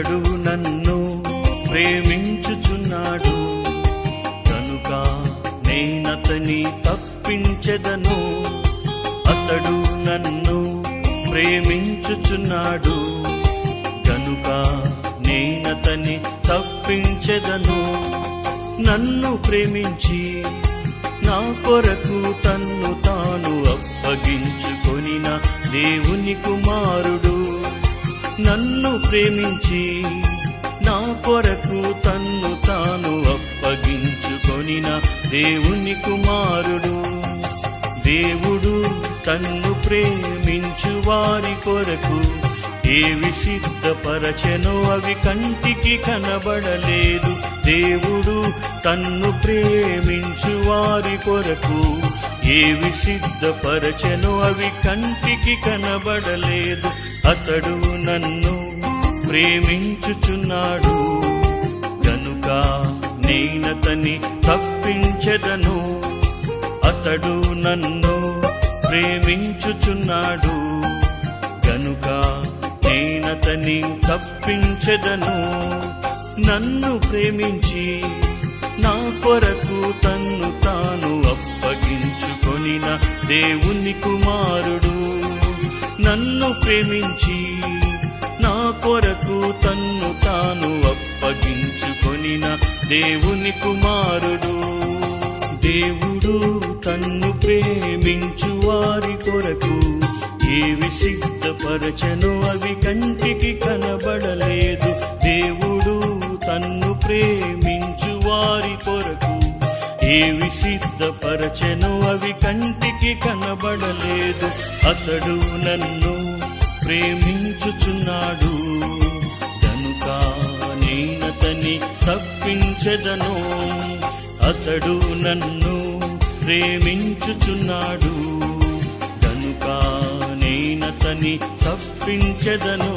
అతడు నన్ను ప్రేమించుచున్నాడు కనుక నేనతని తప్పించెదను. అతడు నన్ను ప్రేమించుచున్నాడు కనుక నేనతని తప్పించెదను. నన్ను ప్రేమించి నా కొరకు తన్ను తాను అప్పగించుకొనిన దేవుని కుమారుడు. నన్ను ప్రేమించి నా కొరకు తన్ను తాను అప్పగించుకొనిన దేవుని కుమారుడు. దేవుడు తన్ను ప్రేమించు వారి కొరకు ఏవి సిద్ధపరచెనో అవి కంటికి కనబడలేదు. దేవుడు తన్ను ప్రేమించు వారి కొరకు ఏవి సిద్ధపరచెనో అవి కంటికి కనబడలేదు. అతడు నన్ను ప్రేమించుచున్నాడు గనుక నేనతని తప్పించెదను. అతడు నన్ను ప్రేమించుచున్నాడు గనుక నేనతని తప్పించెదను. నన్ను ప్రేమించి నా కొరకు తన్ను తాను అప్పగించుకొనిన దేవుని కుమారుడు. నన్ను ప్రేమించి నా కొరకు తన్ను తాను అప్పగించుకొనిన దేవుని కుమారుడు. దేవుడు తన్ను ప్రేమించు వారి కొరకు ఏవి సిద్ధపరచెనో అవి కంటికి కనబడలేదు. దేవుడు తన్ను ప్రేమించు వారి కొరకు ఏవి సిద్ధపరచెనో అవి కంటికి కనబడలేదు. అతడు నన్ను ప్రేమించుచున్నాడు గనుక నేనతని తప్పించెదను. అతడు నన్ను ప్రేమించుచున్నాడు గనుక నేనతని తప్పించెదను.